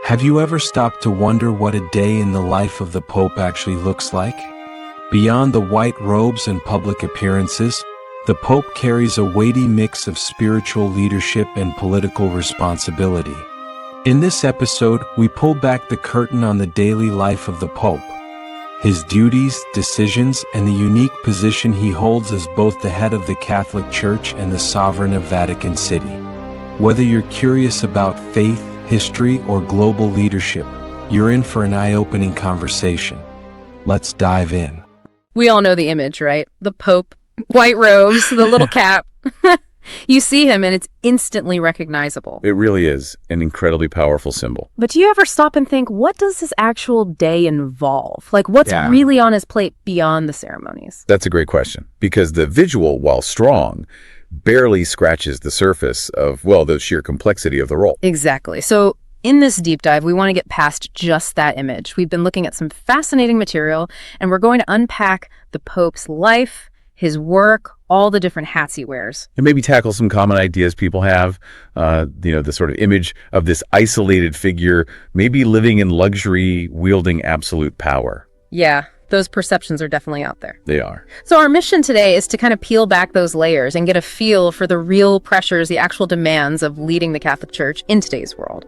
Have you ever stopped to wonder what a day in the life of the Pope actually looks like? Beyond the white robes and public appearances, the Pope carries a weighty mix of spiritual leadership and political responsibility. In this episode, we pull back the curtain on the daily life of the Pope, his duties, decisions, and the unique position he holds as both the head of the Catholic Church and the sovereign of Vatican City. Whether you're curious about faith, history, or global leadership, you're in for an eye-opening conversation. Let's dive in. We all know the image, right? The Pope, white robes, the little cap. You see him and it's instantly recognizable. It really is an incredibly powerful symbol. But do you ever stop and think, what does his actual day involve? Like, what's really on his plate beyond the ceremonies? That's a great question, because the visual, while strong, barely scratches the surface of, well, the sheer complexity of the role. Exactly. So in this deep dive, we want to get past just that image. We've been looking at some fascinating material, and we're going to unpack the Pope's life, his work, all the different hats he wears. And maybe tackle some common ideas people have, the sort of image of this isolated figure, maybe living in luxury, wielding absolute power. Yeah, those perceptions are definitely out there. They are. So our mission today is to kind of peel back those layers and get a feel for the real pressures, the actual demands of leading the Catholic Church in today's world.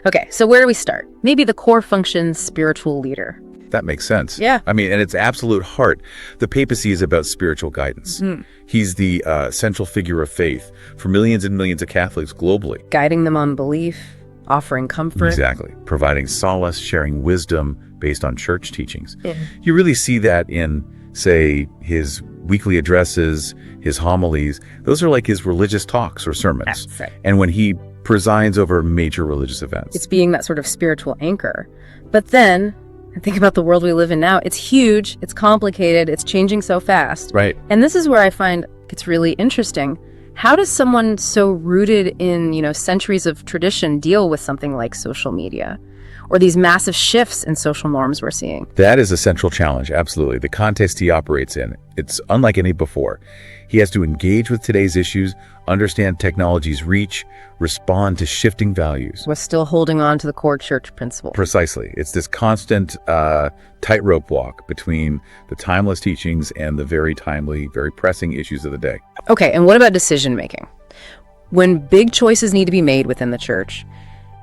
Okay, so where do we start? Maybe the core function, spiritual leader. That makes sense. Yeah. I mean, at its absolute heart, the papacy is about spiritual guidance. He's the central figure of faith for millions and millions of Catholics globally. Guiding them on belief, offering comfort. Exactly. Providing solace, sharing wisdom based on church teachings. Yeah. You really see that in, say, his weekly addresses, his homilies. Those are like his religious talks or sermons. That's right. And when he presides over major religious events. It's being that sort of spiritual anchor. But then, think about the world we live in now. It's huge, it's complicated, it's changing so fast. Right. And this is where I find it's really interesting. How does someone so rooted in, centuries of tradition deal with something like social media or these massive shifts in social norms we're seeing? That is a central challenge, absolutely. The context he operates in, it's unlike any before. He has to engage with today's issues, understand technology's reach, respond to shifting values. We're still holding on to the core church principle. Precisely. It's this constant tightrope walk between the timeless teachings and the very timely, very pressing issues of the day. Okay, and what about decision making? When big choices need to be made within the church,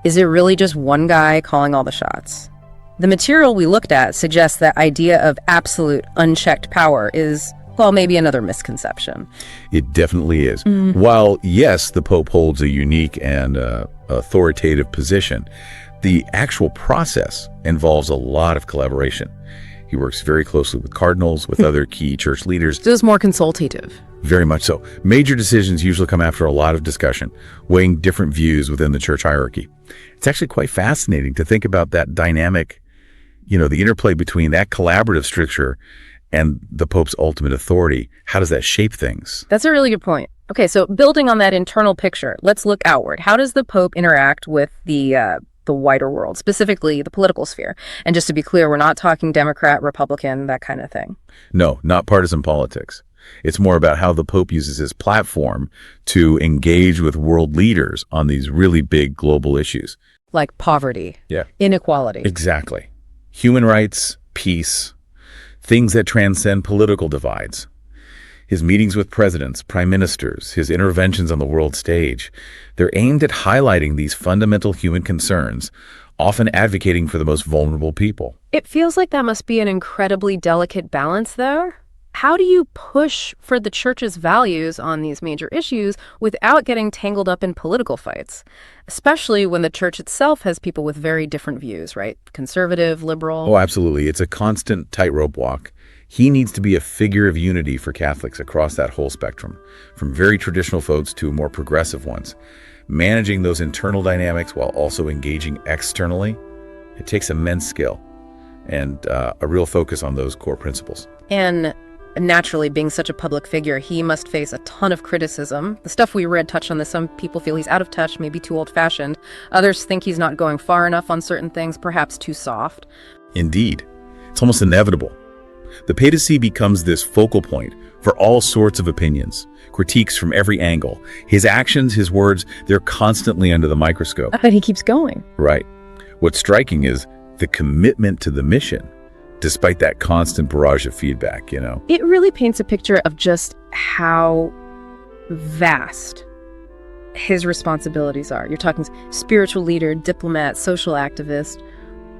is it really just one guy calling all the shots? The material we looked at suggests that idea of absolute unchecked power is, well, maybe another misconception. It definitely is. While, yes, the Pope holds a unique and authoritative position, the actual process involves a lot of collaboration. He works very closely with cardinals, with other key church leaders. So it's more consultative. Very much so. Major decisions usually come after a lot of discussion, weighing different views within the church hierarchy. It's actually quite fascinating to think about that dynamic, the interplay between that collaborative structure and the Pope's ultimate authority. How does that shape things? That's a really good point. Okay, so building on that internal picture, let's look outward. How does the Pope interact with the wider world, specifically the political sphere? And just to be clear, we're not talking Democrat, Republican, that kind of thing. No, not partisan politics. It's more about how the Pope uses his platform to engage with world leaders on these really big global issues. Like poverty, inequality. Exactly. Human rights, peace, things that transcend political divides. His meetings with presidents, prime ministers, his interventions on the world stage, they're aimed at highlighting these fundamental human concerns, often advocating for the most vulnerable people. It feels like that must be an incredibly delicate balance, though. How do you push for the church's values on these major issues without getting tangled up in political fights? Especially when the church itself has people with very different views, right? Conservative, liberal. Oh, absolutely. It's a constant tightrope walk. He needs to be a figure of unity for Catholics across that whole spectrum, from very traditional folks to more progressive ones. Managing those internal dynamics while also engaging externally, it takes immense skill and a real focus on those core principles. And naturally, being such a public figure, he must face a ton of criticism. The stuff we read touched on this. Some people feel he's out of touch, maybe too old-fashioned. Others think he's not going far enough on certain things, perhaps too soft. Indeed. It's almost inevitable. The papacy becomes this focal point for all sorts of opinions, critiques from every angle. His actions, his words, they're constantly under the microscope. But he keeps going. Right. What's striking is the commitment to the mission, despite that constant barrage of feedback, It really paints a picture of just how vast his responsibilities are. You're talking spiritual leader, diplomat, social activist,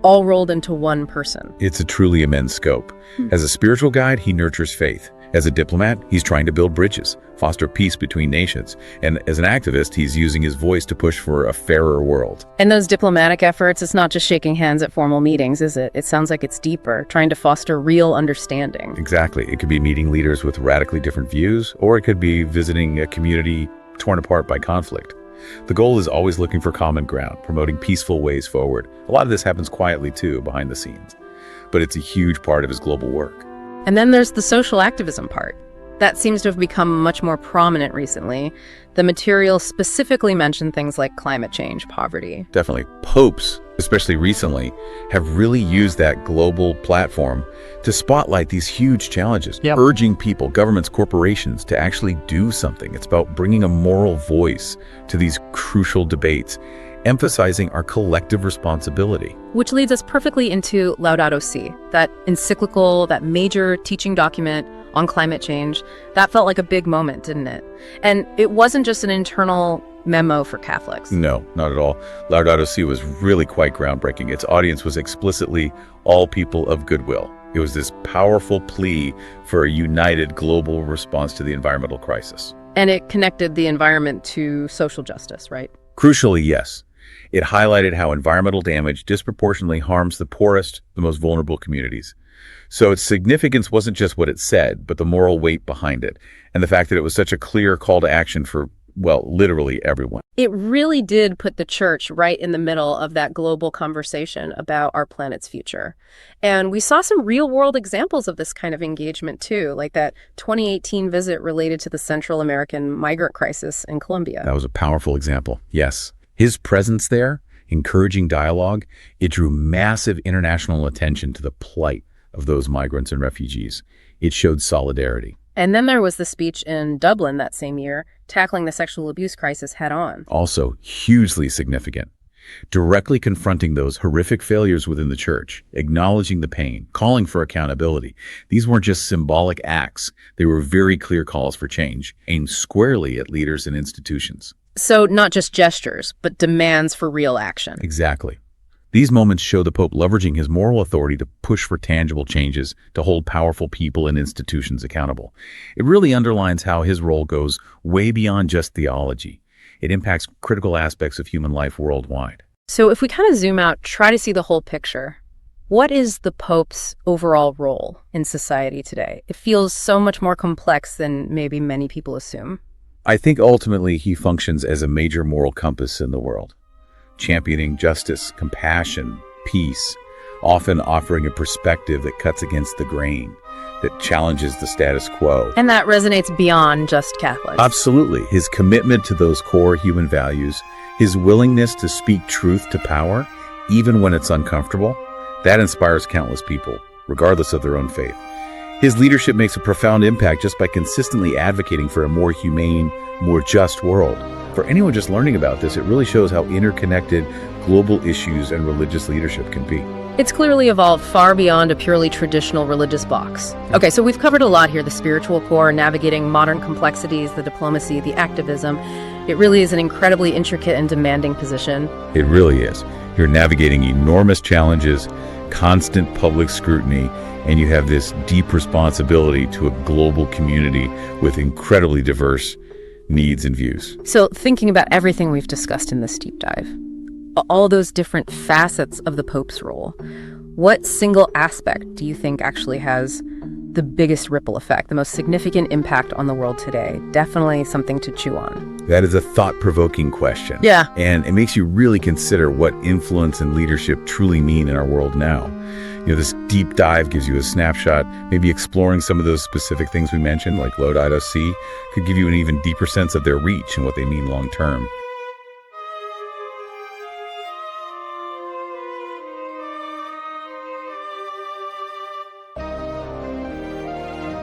all rolled into one person. It's a truly immense scope. As a spiritual guide, he nurtures faith. As a diplomat, he's trying to build bridges, foster peace between nations. And as an activist, he's using his voice to push for a fairer world. And those diplomatic efforts, it's not just shaking hands at formal meetings, is it? It sounds like it's deeper, trying to foster real understanding. Exactly. It could be meeting leaders with radically different views, or it could be visiting a community torn apart by conflict. The goal is always looking for common ground, promoting peaceful ways forward. A lot of this happens quietly, too, behind the scenes. But it's a huge part of his global work. And then there's the social activism part. That seems to have become much more prominent recently. The material specifically mentioned things like climate change, poverty. Definitely. Popes, especially recently, have really used that global platform to spotlight these huge challenges, urging people, governments, corporations to actually do something. It's about bringing a moral voice to these crucial debates, emphasizing our collective responsibility. Which leads us perfectly into Laudato Si, that encyclical, that major teaching document on climate change. That felt like a big moment, didn't it? And it wasn't just an internal memo for Catholics. No, not at all. Laudato Si was really quite groundbreaking. Its audience was explicitly all people of goodwill. It was this powerful plea for a united global response to the environmental crisis. And it connected the environment to social justice, right? Crucially, yes. It highlighted how environmental damage disproportionately harms the poorest, the most vulnerable communities. So its significance wasn't just what it said, but the moral weight behind it, and the fact that it was such a clear call to action for, well, literally everyone. It really did put the church right in the middle of that global conversation about our planet's future. And we saw some real-world examples of this kind of engagement, too, like that 2018 visit related to the Central American migrant crisis in Colombia. That was a powerful example, yes. His presence there, encouraging dialogue, it drew massive international attention to the plight of those migrants and refugees. It showed solidarity. And then there was the speech in Dublin that same year, tackling the sexual abuse crisis head on. Also hugely significant. Directly confronting those horrific failures within the church, acknowledging the pain, calling for accountability. These weren't just symbolic acts. They were very clear calls for change, aimed squarely at leaders and institutions. So not just gestures, but demands for real action. Exactly. These moments show the Pope leveraging his moral authority to push for tangible changes, to hold powerful people and institutions accountable. It really underlines how his role goes way beyond just theology. It impacts critical aspects of human life worldwide. So if we kind of zoom out, try to see the whole picture, what is the Pope's overall role in society today? It feels so much more complex than maybe many people assume. I think ultimately he functions as a major moral compass in the world, championing justice, compassion, peace, often offering a perspective that cuts against the grain, that challenges the status quo. And that resonates beyond just Catholics. Absolutely. His commitment to those core human values, his willingness to speak truth to power, even when it's uncomfortable, that inspires countless people, regardless of their own faith. His leadership makes a profound impact just by consistently advocating for a more humane, more just world. For anyone just learning about this, it really shows how interconnected global issues and religious leadership can be. It's clearly evolved far beyond a purely traditional religious box. Okay, so we've covered a lot here, the spiritual core, navigating modern complexities, the diplomacy, the activism. It really is an incredibly intricate and demanding position. It really is. You're navigating enormous challenges, constant public scrutiny, and you have this deep responsibility to a global community with incredibly diverse needs and views. So thinking about everything we've discussed in this deep dive, all those different facets of the Pope's role, what single aspect do you think actually has the biggest ripple effect, the most significant impact on the world today? Definitely something to chew on. That is a thought-provoking question. Yeah. And it makes you really consider what influence and leadership truly mean in our world now. This deep dive gives you a snapshot, maybe exploring some of those specific things we mentioned, like Laudato Si, could give you an even deeper sense of their reach and what they mean long-term.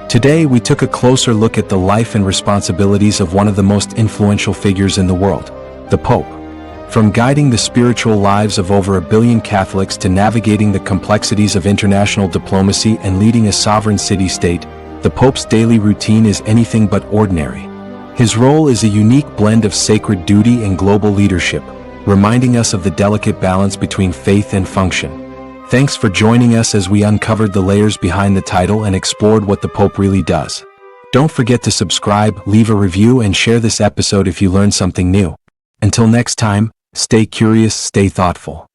Today, we took a closer look at the life and responsibilities of one of the most influential figures in the world, the Pope. From guiding the spiritual lives of over 1 billion Catholics to navigating the complexities of international diplomacy and leading a sovereign city-state, the Pope's daily routine is anything but ordinary. His role is a unique blend of sacred duty and global leadership, reminding us of the delicate balance between faith and function. Thanks for joining us as we uncovered the layers behind the title and explored what the Pope really does. Don't forget to subscribe, leave a review, and share this episode if you learned something new. Until next time, stay curious, stay thoughtful.